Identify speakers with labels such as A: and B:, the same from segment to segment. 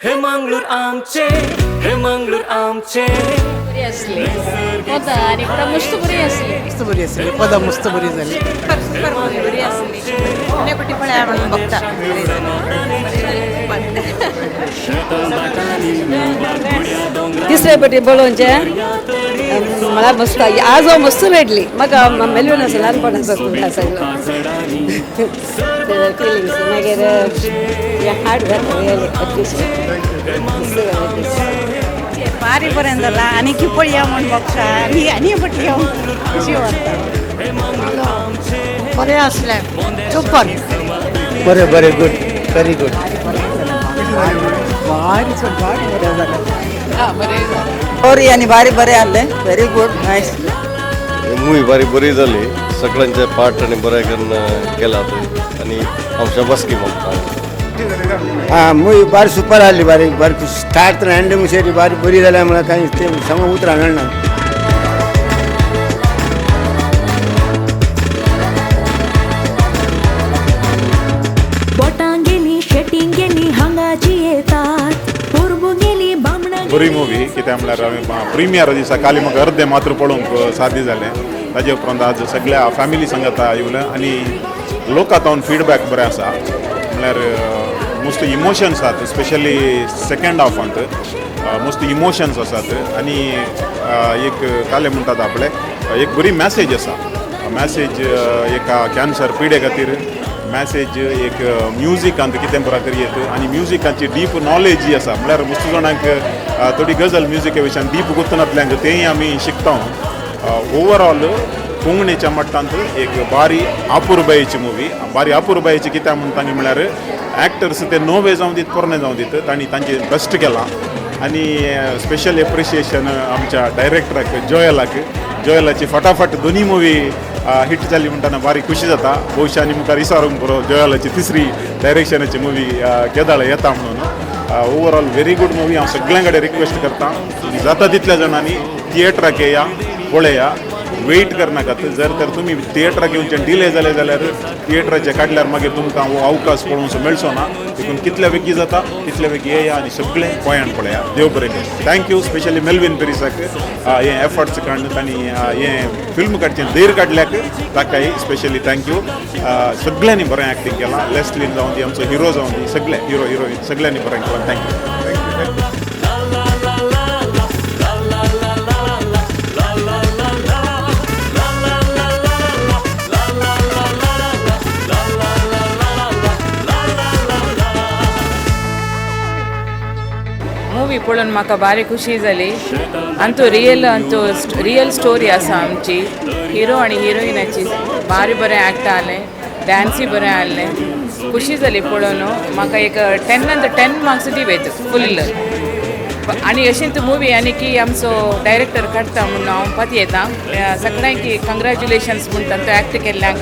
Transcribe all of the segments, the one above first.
A: हे मंगळूर आमचे, हे मंगळूर आमचे.
B: बरी असली होता आणि एकदा मस्त बरी असली.
C: मस्त बरी असली पदा मस्त बरी झाली.
B: सुपर बरी असली पुण्यापट्टी पण आपण बघता
D: तिसऱ्या पटी बळोवचे मला मस्त आज हो मस्त भेटली म्हाका मेलून आसा ल्हानपणाचो सगळो फिलिंग्स मागीर हार्ट
B: भारी पर्यंत जाला आणि की पळया म्हण बघता आणि पट्टी कशी वाटता
C: बरें असलें सुपर
E: बरे बरे गुड व्हेरी गुड
C: भारी बरें जालें.
F: स्टोरी आणि भारी बरें आहले व्हेरी गुड नायस.
E: मूवी बरी झाली सगळ्यांचे पार्ट आणि बरे केला आणि आमच्या बसकी म्हणतात
G: हाँ मूवी बारी सुपर आली बारी स्टार्ट तर एंड मुशेरी बारी बरी जाल्या मला काही ते सांगूंक उतरां मेळना.
H: बोटां गेली शेटींग गेली हांगाची येतात पोरबो गेली बामणां
I: बरी मुवी कित्याक म्हळ्यार प्रिमियर दिसा काली म्हाका अर्धे मात्र पळोवंक सादी जालें. ताजे उपरांत आज सगळ्या फॅमिली सांगत येवलें आनी लोकांतावन फीडबॅक बरें आसा. म्हळ्यार मोस्ट इमोशन्स आसात स्पेशली सेकंड हाफांत मोस्ट इमोशन्स आसात आनी एक काले म्हणटात आपले एक बरी मॅसेज आसा. मॅसेज एका कॅन्सर पिडे खातीर मॅसेज एक म्युजिकांत कितें बरा तरी येत आनी म्युजिकाची डीप नॉलेज जी आसा म्हळ्यार मस्त जाणांक थोडी गजल म्युजिका विशयान डीप गुंतनातल्यांक तेंय आमी शिकता. ओवरऑल कोंकणीच्या मट्टांत एक बारी अपुरबायेची मुवी बारी अपुरबायेची कित्याक म्हणटानी म्हळ्यार ॲक्टर्स ते नवे जावं दीत पोरणे जावं दीत तांणी तांचे बेस्ट केलां आनी स्पेशल एप्रिशिएशन आमच्या डायरेक्टराक जोयलाची फटाफट दोनी मुवी हिट जाली म्हणटाना बारी खुशी जाता. भविष्य आनी मुखार विचारूंक पुरो जोयलाची तिसरी डायरेक्शनाची मुवी केदाळ येता म्हणून. Overall very good movie. हांव सगळ्यां कडेन रिक्वेस्ट करता जाता तितल्या जाणांनी थिएटराक येया पळया वेट करनाकात. जर तर तुमी थिएटराक येवचें डिले जालें जाल्यार थिएटराचे काडल्यार मागीर तुमकां हो अवकाश पळोवंक मेळचो ना. देखून कितल्या बेगी जाता तितल्या बेगी येया आनी सगळें गोंयांत पळया. देव बरें कर. थँक्यू स्पेशली मेल्विन पेरिसाक हे एफर्ट्स काडून तांणी हें फिल्म काडचें धैर्य काडल्याक ताकाय स्पेशली थँक्यू. सगळ्यांनी बरें एक्टींग केलां. लेस्लीन जावं दी आमचो हिरो जावं दी सगळे हिरो हिरोईन सगळ्यांनी बरें केलां. थँक्यू.
B: मुवी पळोवन म्हाका बारी खुशी जाली. आनी तो रियल स्टोरी आसा आमची. हिरो आनी हिरोईनाची बारी बरें एक्ट जालें डान्सूय बरें आहलें. खुशी जाली पळोवन. म्हाका एक 10 मार्क्स दिवेत फुल्ल. आनी अशें तू मुवी आनी की आमचो डायरेक्टर काडटा म्हणून हांव पाती येता सगळ्यांक कंग्रॅच्युलेशन्स म्हणटा तो एक्ट केल्ल्यांक.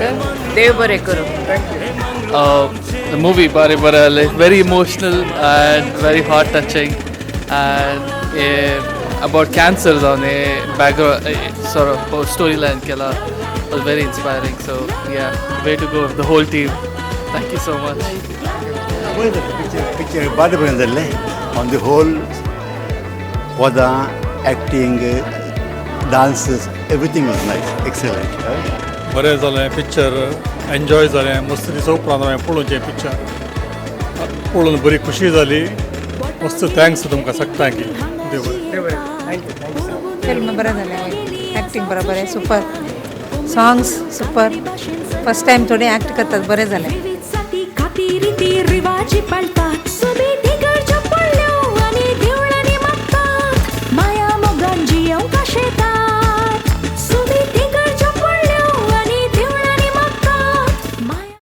B: देव बरें करूं.
J: The movie bari very emotional and very heart touching and about cancer on a background sort of storyline kela was very inspiring. So yeah, way to go the whole team. Thank you so much.
G: Picture bad बरें जाल्लें on the whole. Wada acting dances everything was nice excellent.
K: बरें जालें picture enjoy जालें मस्त दिसा उपरांत हांवें पळोवचें पिक्चर पळोवन बरी खुशी जाली. मस्त थँक्स तुमकां सगळ्यांक. देव बरें.
B: फिल्म बरें जालें एक्टींग बरोबर आहे super songs super first time थोडे एक्ट करतात बरें जालें.